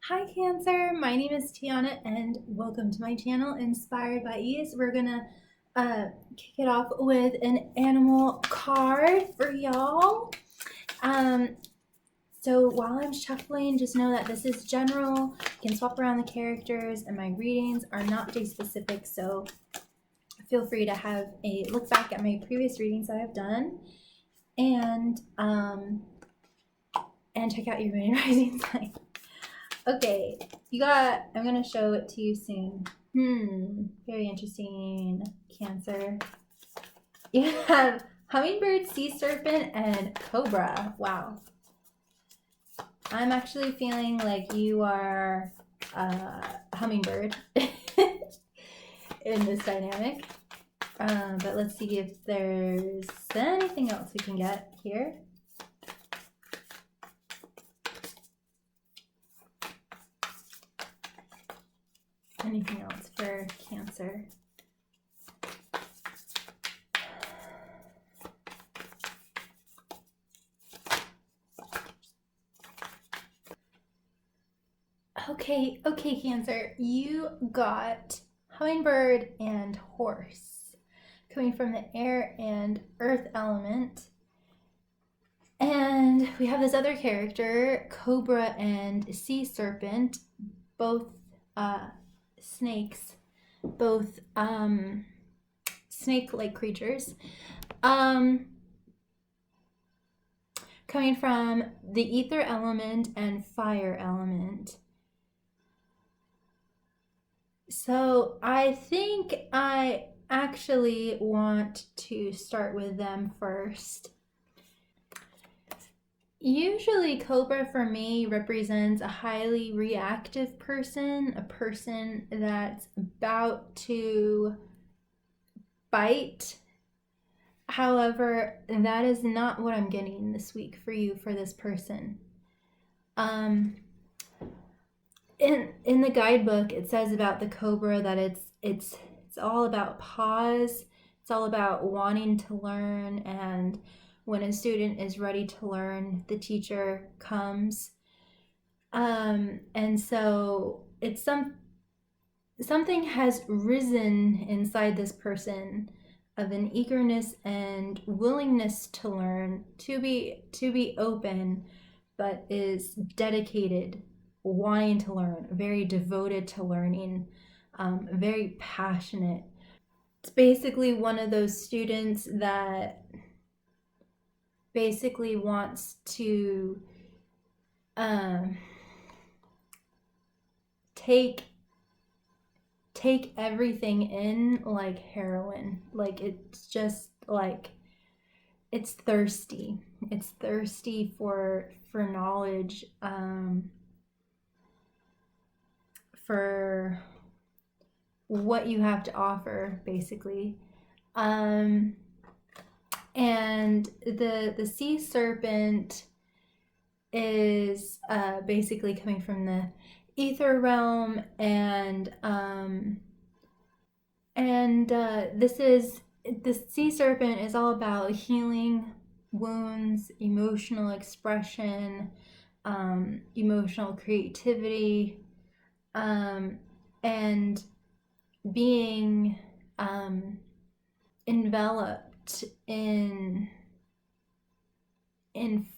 Hi Cancer, my name is Tiana and welcome to my channel Inspired by Ease. We're gonna kick it off with an animal card for y'all. Um, so while I'm shuffling, just know that this is general. You can swap around the characters and my readings are not day specific, so feel free to have a look back at my previous readings that I've done and check out your moon and rising sign. Okay, I'm gonna show it to you soon. Very interesting, Cancer. You have hummingbird, sea serpent, and cobra. Wow. I'm actually feeling like you are a hummingbird in this dynamic. But let's see if there's anything else we can get here. Anything else for Cancer? Okay, Cancer. You got hummingbird and horse coming from the air and earth element. And we have this other character, cobra and sea serpent, both snakes, both snake-like creatures. Coming from the ether element and fire element. So I think I actually want to start with them first. Usually Cobra for me represents a highly reactive person, a person that's about to bite. However, that is not what I'm getting this week for you, for this person. In the guidebook, it says about the cobra that it's all about pause. It's all about wanting to learn, and when a student is ready to learn, the teacher comes. And so it's something has risen inside this person of an eagerness and willingness to learn, to be open, but is dedicated, wanting to learn, very devoted to learning, very passionate. It's basically one of those students that basically wants to take everything in like heroin. Like it's just like it's thirsty. It's thirsty for knowledge, for what you have to offer, basically. And the sea serpent is basically coming from the ether realm, and the sea serpent is all about healing wounds, emotional expression, emotional creativity, and being enveloped in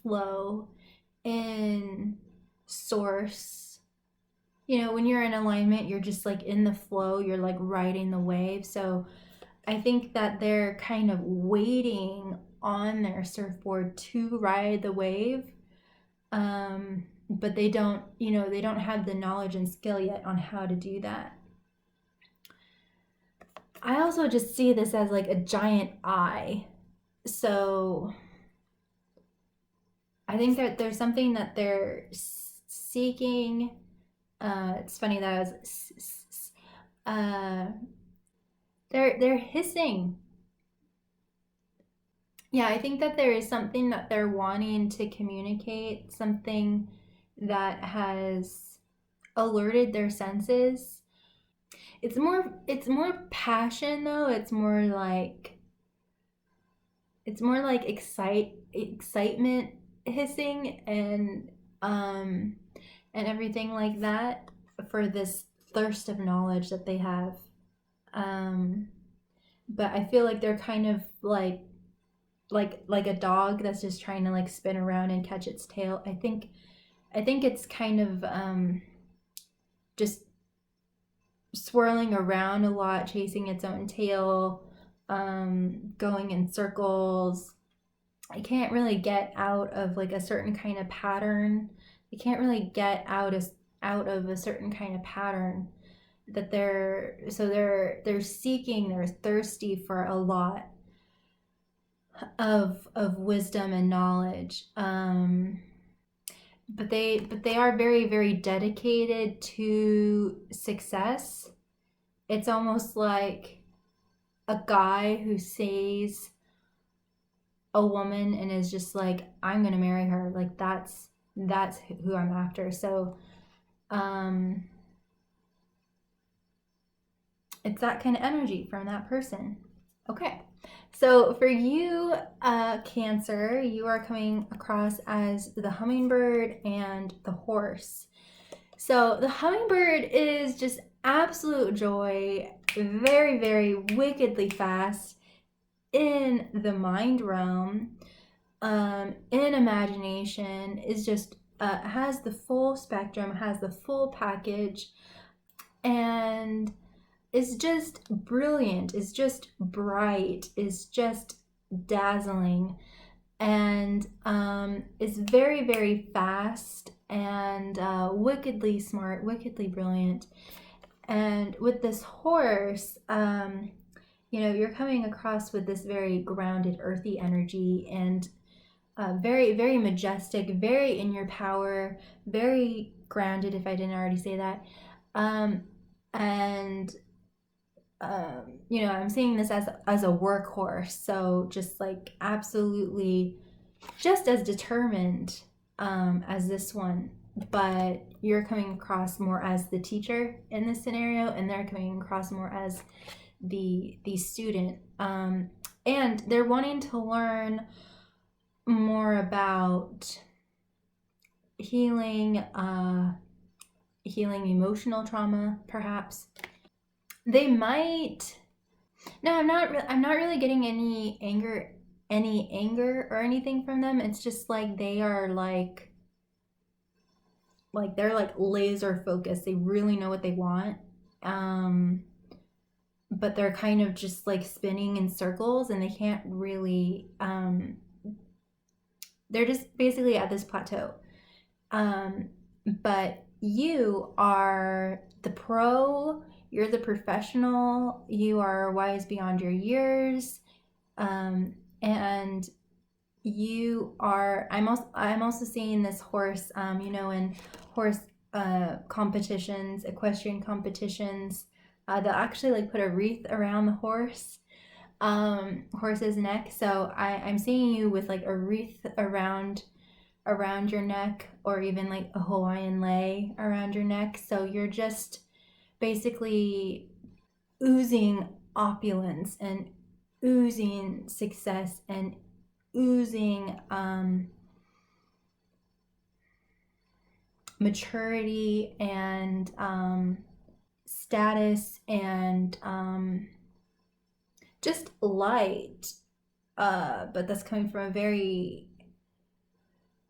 flow, in source. You know, when you're in alignment, you're just like in the flow, you're like riding the wave. So I think that they're kind of waiting on their surfboard to ride the wave. But they don't have the knowledge and skill yet on how to do that. I also just see this as like a giant eye. So I think that there's something that they're seeking. It's funny that I was they're hissing. Yeah, I think that there is something that they're wanting to communicate, something that has alerted their senses. It's more passion though. It's more like excitement hissing, and and everything like that for this thirst of knowledge that they have. But I feel like they're kind of like a dog that's just trying to like spin around and catch its tail. I think it's kind of just swirling around a lot, chasing its own tail, going in circles. I can't really get out of like a certain kind of pattern. I can't really get out of a certain kind of pattern that they're seeking, they're thirsty for a lot of wisdom and knowledge. But they are very, very dedicated to success. It's almost like a guy who sees a woman and is just like, I'm gonna marry her. Like that's who I'm after. So it's that kind of energy from that person. Okay, so for you, Cancer, you are coming across as the hummingbird and the horse. So the hummingbird is just absolute joy, very, very wickedly fast in the mind realm, in imagination, is just has the full spectrum, has the full package, and is just brilliant, is just bright, is just dazzling, and is very, very fast and wickedly smart, wickedly brilliant. And with this horse, you're coming across with this very grounded, earthy energy, and very, very majestic, very in your power, very grounded, if I didn't already say that. And I'm seeing this as a workhorse, so just like absolutely just as determined as this one, but you're coming across more as the teacher in this scenario, and they're coming across more as the student, and they're wanting to learn more about healing emotional trauma, perhaps. They might. No, I'm not really getting any anger or anything from them. It's just like they are like they're like laser focused. They really know what they want. But they're kind of just like spinning in circles, and they can't really they're just basically at this plateau. But you are the pro, you're the professional, you are wise beyond your years, and you are. I'm also seeing this horse. In horse competitions, equestrian competitions, they'll actually like put a wreath around the horse's neck. So I'm seeing you with like a wreath around your neck, or even like a Hawaiian lei around your neck. So you're just basically oozing opulence and oozing success and oozing maturity and status and just light, but that's coming from a very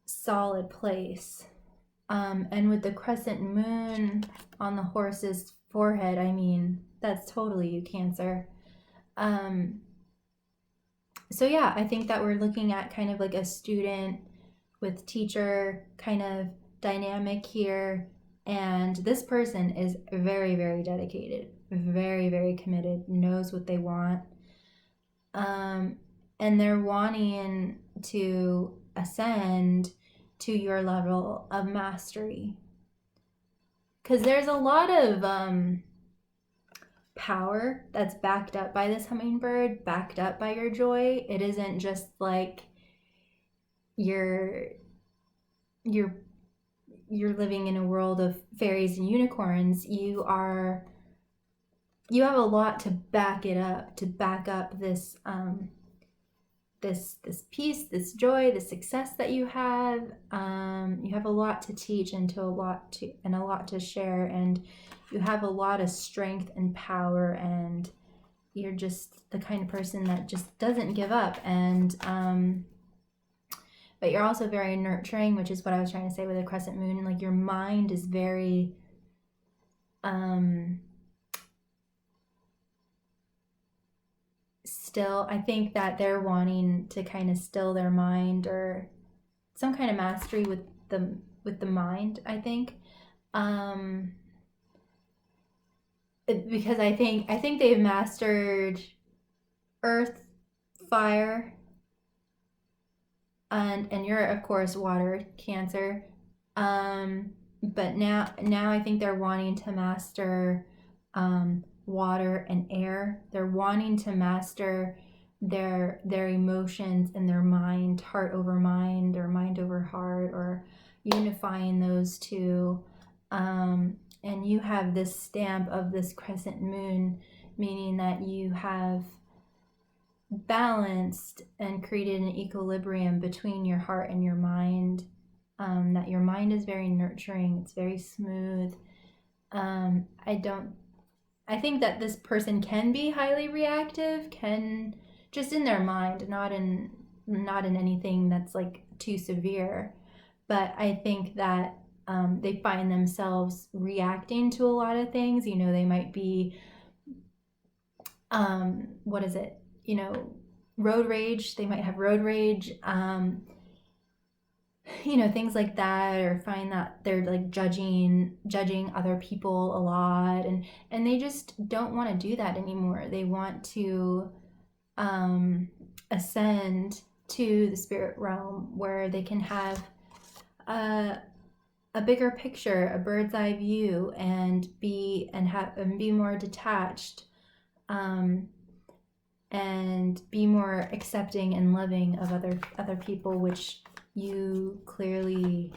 solid place. And with the crescent moon on the horse's forehead, I mean, that's totally you, Cancer. So yeah, I think that we're looking at kind of like a student with teacher kind of dynamic here. And this person is very, very dedicated, very, very committed, knows what they want. And they're wanting to ascend to your level of mastery. Because there's a lot of power that's backed up by this hummingbird, backed up by your joy. It isn't just like you're living in a world of fairies and unicorns. You have a lot to back it up, to back up this this peace, this joy, this success that you have a lot to teach and a lot to share, and you have a lot of strength and power, and you're just the kind of person that just doesn't give up. And but you're also very nurturing, which is what I was trying to say with a crescent moon. Like, your mind is very still. I think that they're wanting to kind of still their mind, or some kind of mastery with the mind, I think. Because I think they've mastered earth, fire, and you're of course water, Cancer. But now I think they're wanting to master water and air. They're wanting to master their emotions and their mind, heart over mind, or mind over heart, or unifying those two. And you have this stamp of this crescent moon, meaning that you have balanced and created an equilibrium between your heart and your mind. That your mind is very nurturing, it's very smooth. I think that this person can be highly reactive, can just in their mind, not in anything that's like too severe. But I think that they find themselves reacting to a lot of things. You know, they might be, what is it? You know, road rage. They might have road rage. You know, things like that, or find that they're like judging other people a lot, and they just don't want to do that anymore. They want to ascend to the spirit realm, where they can have a bigger picture, a bird's eye view, and be more detached, and be more accepting and loving of other people, which you clearly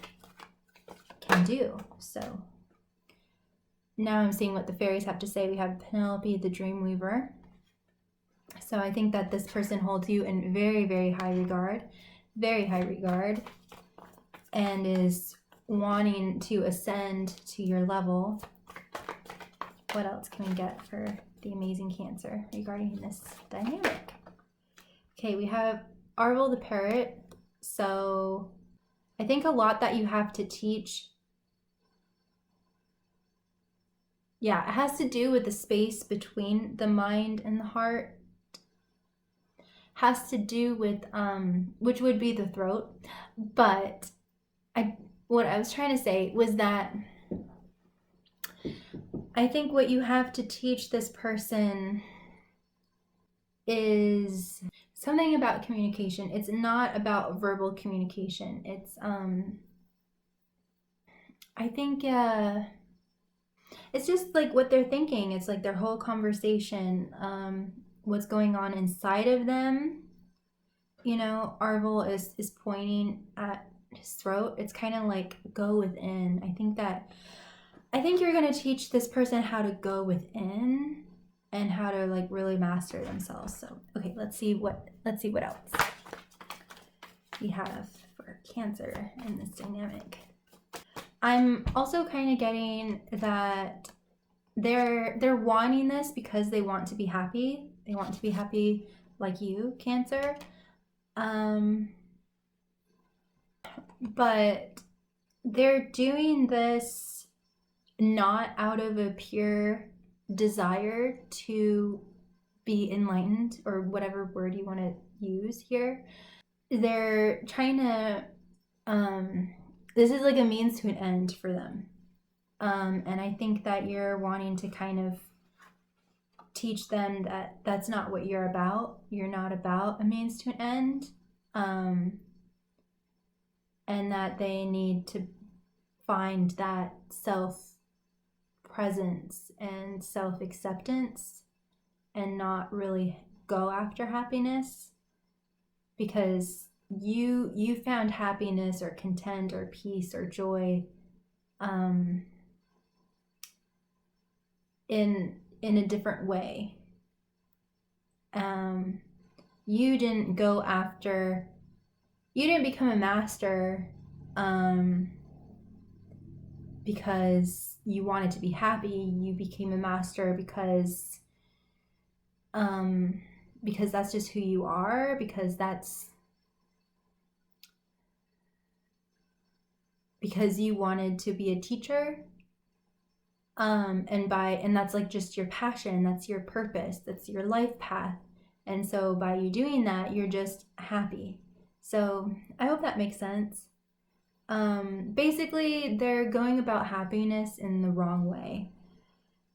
can do. So now I'm seeing what the fairies have to say. We have Penelope, the dream weaver. So I think that this person holds you in very, very high regard, and is wanting to ascend to your level. What else can we get for the amazing Cancer regarding this dynamic? Okay, we have Arvel the parrot. So I think a lot that you have to teach, it has to do with the space between the mind and the heart. Has to do with which would be the throat. But what I was trying to say was that I think what you have to teach this person is something about communication. It's not about verbal communication. It's I think it's just like what they're thinking. It's like their whole conversation, what's going on inside of them. You know, Arvel is pointing at his throat. It's kind of like go within. I think you're going to teach this person how to go within and how to like really master themselves. So, okay, let's see what else we have for Cancer in this dynamic. I'm also kind of getting that they're wanting this because they want to be happy. They want to be happy like you, Cancer. But they're doing this not out of a pure desire to be enlightened, or whatever word you want to use here. They're trying to this is like a means to an end for them, and I think that you're wanting to kind of teach them that that's not what you're about. You're not about a means to an end, and that they need to find that self-presence and self-acceptance, and not really go after happiness, because you found happiness or content or peace or joy in a different way, you didn't become a master because you wanted to be happy. You became a master because that's just who you are, because you wanted to be a teacher. And that's like just your passion, that's your purpose, that's your life path. And so by you doing that, you're just happy. So I hope that makes sense. Basically, they're going about happiness in the wrong way,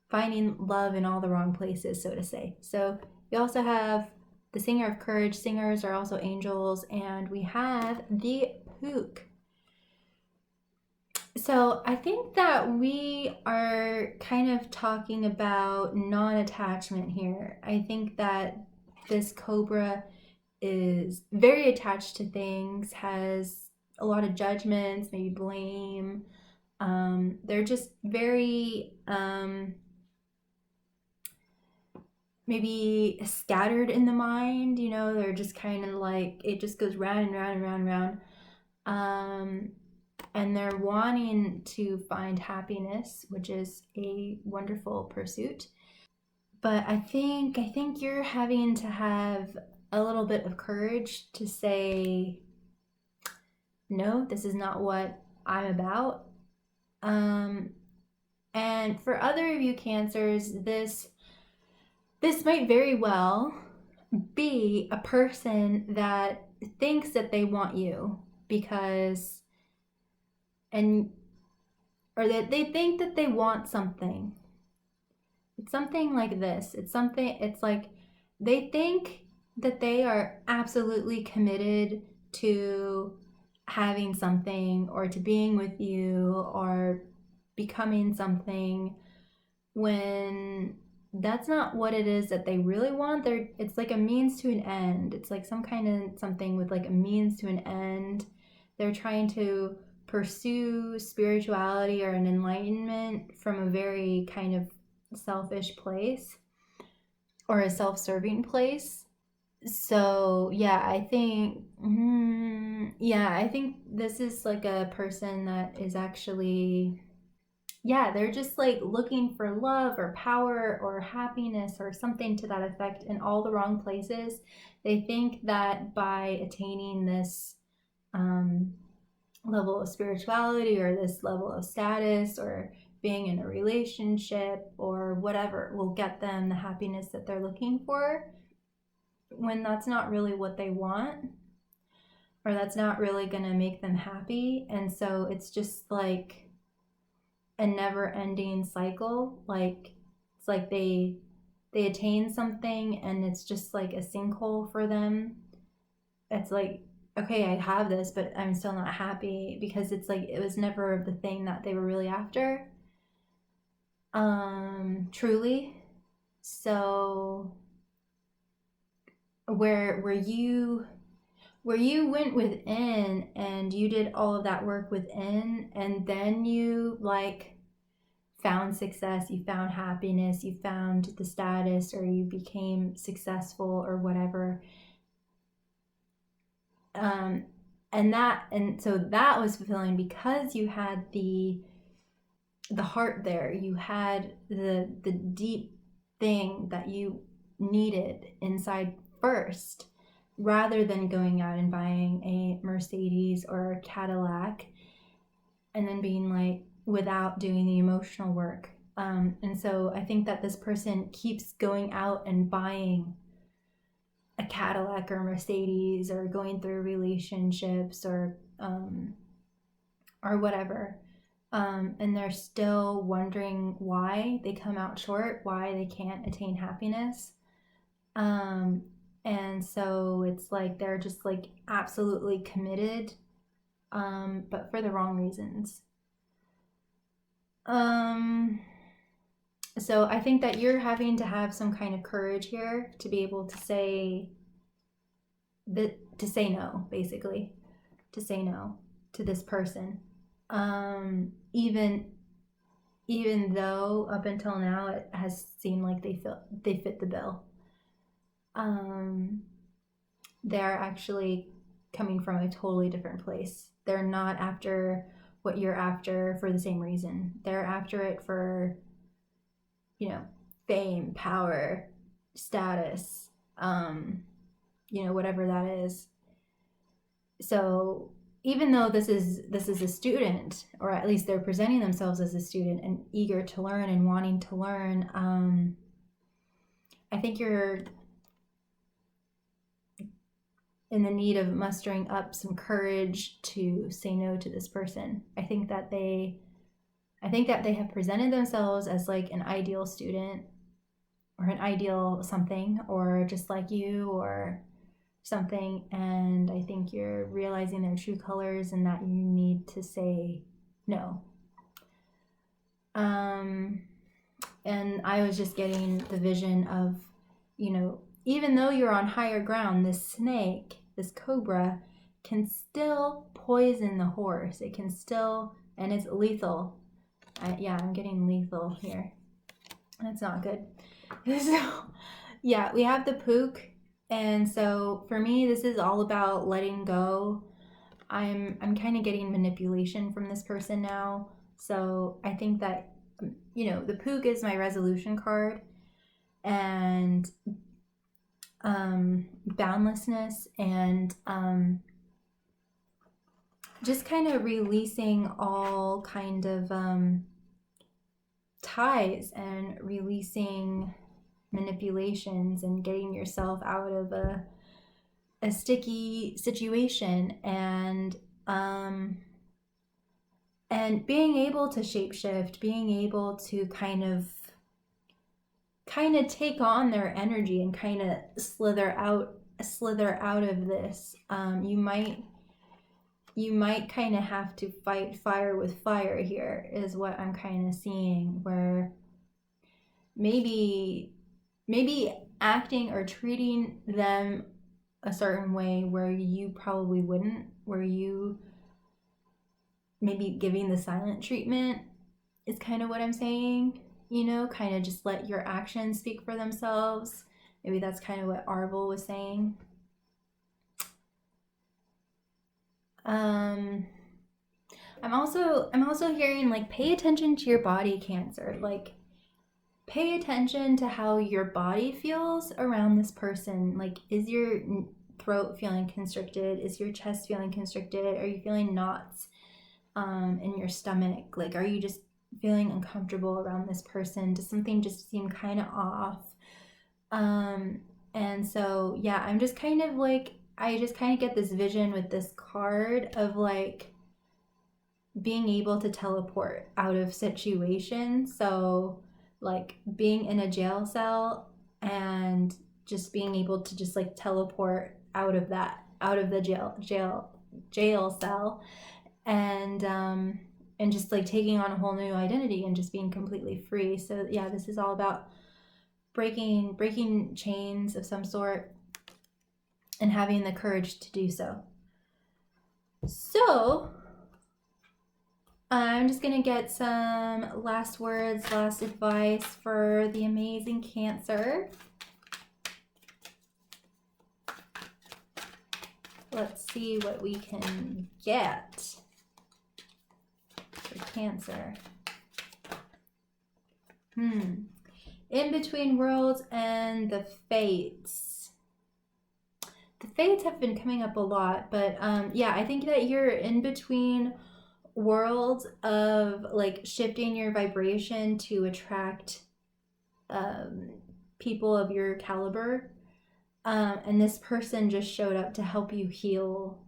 finding love in all the wrong places, so to say. So we also have the singer of courage. Singers are also angels, and we have the Pook. So I think that we are kind of talking about non-attachment here. I think that this Cobra is very attached to things, has a lot of judgments, maybe blame. They're just very maybe scattered in the mind, they're just kind of like, it just goes round and round and round and round. And they're wanting to find happiness, which is a wonderful pursuit. But I think you're having to have a little bit of courage to say, no, this is not what I'm about. And for other of you Cancers, this might very well be a person that thinks that they want you or that they think that they want something. It's something like this. It's like they think that they are absolutely committed to having something or to being with you or becoming something, when that's not what it is that they really want. It's like a means to an end. It's like some kind of something with like a means to an end. They're trying to pursue spirituality or an enlightenment from a very kind of selfish place or a self-serving place. So I think this is like a person that is actually, they're just like looking for love or power or happiness or something to that effect in all the wrong places. They think that by attaining this level of spirituality or this level of status or being in a relationship or whatever will get them the happiness that they're looking for, when that's not really what they want, or that's not really going to make them happy. And so it's just like a never-ending cycle. Like it's like they attain something and it's just like a sinkhole for them. It's like, okay, I have this, but I'm still not happy because it's like it was never the thing that they were really after. Truly. So where you went within and you did all of that work within, and then you like found success, you found happiness, you found the status, or you became successful or whatever. And so that was fulfilling because you had the heart there. You had the deep thing that you needed inside first, rather than going out and buying a Mercedes or a Cadillac and then being like, without doing the emotional work. And so I think that this person keeps going out and buying a Cadillac or a Mercedes or going through relationships or whatever. And they're still wondering why they come out short, why they can't attain happiness. And so it's like they're just like absolutely committed, but for the wrong reasons. So I think that you're having to have some kind of courage here to be able to say no, basically, to say no to this person. Even though up until now it has seemed like they fit the bill. they're actually coming from a totally different place. They're not after what you're after for the same reason. They're after it for, fame, power, status, whatever that is. So even though this is a student, or at least they're presenting themselves as a student and eager to learn and wanting to learn, I think you're in the need of mustering up some courage to say no to this person. I think that they have presented themselves as like an ideal student or an ideal something, or just like you or something, and I think you're realizing their true colors and that you need to say no. And I was just getting the vision of, even though you're on higher ground, this snake, this cobra, can still poison the horse. It can still, and it's lethal. I'm getting lethal here. That's not good. So, yeah, we have the Pook. And so for me, this is all about letting go. I'm kind of getting manipulation from this person now. So I think that, the Pook is my resolution card, and boundlessness, and just kind of releasing all kind of ties and releasing manipulations and getting yourself out of a sticky situation, and being able to shapeshift, being able to kind of take on their energy and kind of slither out of this. You might kind of have to fight fire with fire here, is what I'm kind of seeing, where maybe acting or treating them a certain way where you probably wouldn't, where you maybe giving the silent treatment is kind of what I'm saying, kind of just let your actions speak for themselves. Maybe that's kind of what Arvel was saying. I'm also hearing like, pay attention to your body, Cancer. Like, pay attention to how your body feels around this person. Like, is your throat feeling constricted? Is your chest feeling constricted? Are you feeling knots in your stomach? Like, are you just feeling uncomfortable around this person? Does something just seem kind of off? And so, yeah, I'm just kind of like, I just kind of get this vision with this card of like being able to teleport out of situations. So like being in a jail cell and just being able to just like teleport out of the jail cell, and just like taking on a whole new identity and just being completely free. So yeah, this is all about breaking chains of some sort and having the courage to do so. So I'm just gonna get some last words, last advice for the amazing Cancer. Let's see what we can get for Cancer. In between worlds and the fates. The fates have been coming up a lot, but I think that you're in between worlds of like shifting your vibration to attract people of your caliber, and this person just showed up to help you heal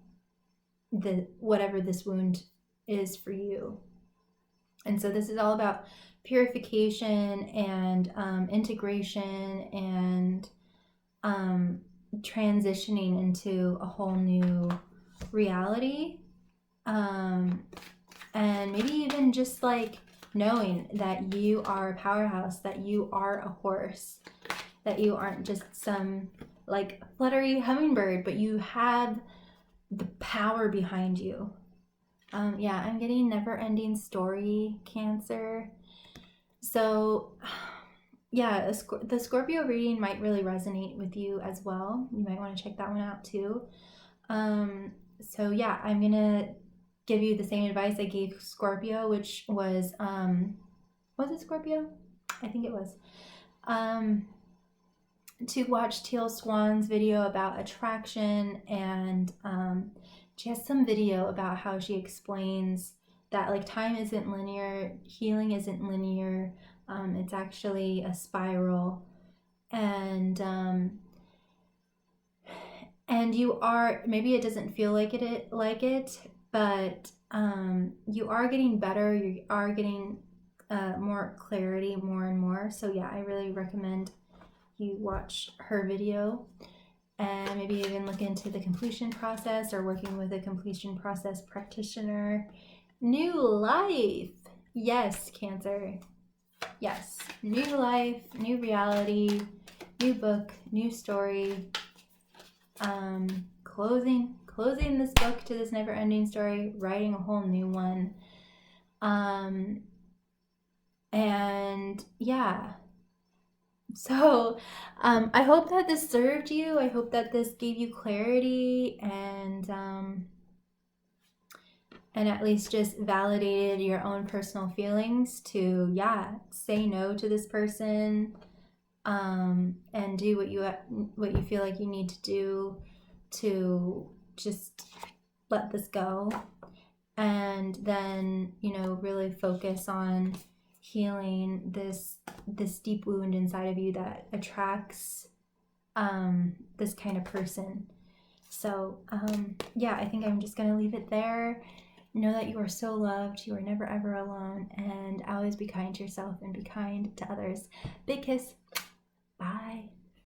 whatever this wound is for you. And so this is all about purification and integration and transitioning into a whole new reality, and maybe even just like knowing that you are a powerhouse, that you are a horse, that you aren't just some like fluttery hummingbird, but you have the power behind you. I'm getting never-ending story, Cancer. So yeah, the Scorpio reading might really resonate with you as well. You might want to check that one out too. So yeah, I'm gonna give you the same advice I gave Scorpio, which was it Scorpio? I think it was. To watch Teal Swan's video about attraction, and she has some video about how she explains that like time isn't linear, healing isn't linear, it's actually a spiral, and you are, maybe it doesn't feel like it, but you are getting better, you are getting more clarity more and more. So yeah, I really recommend you watch her video, and maybe even look into the completion process or working with a completion process practitioner. New life. Yes, Cancer. Yes. New life, new reality, new book, new story. Closing this book to this never-ending story, writing a whole new one. And yeah. So I hope that this served you. I hope that this gave you clarity, and at least just validated your own personal feelings to, yeah, say no to this person, and do what you feel like you need to do to just let this go, and then, you know, really focus on healing this deep wound inside of you that attracts this kind of person. So yeah, I think I'm just gonna leave it there. Know that you are so loved, you are never ever alone, and always be kind to yourself and be kind to others. Big kiss.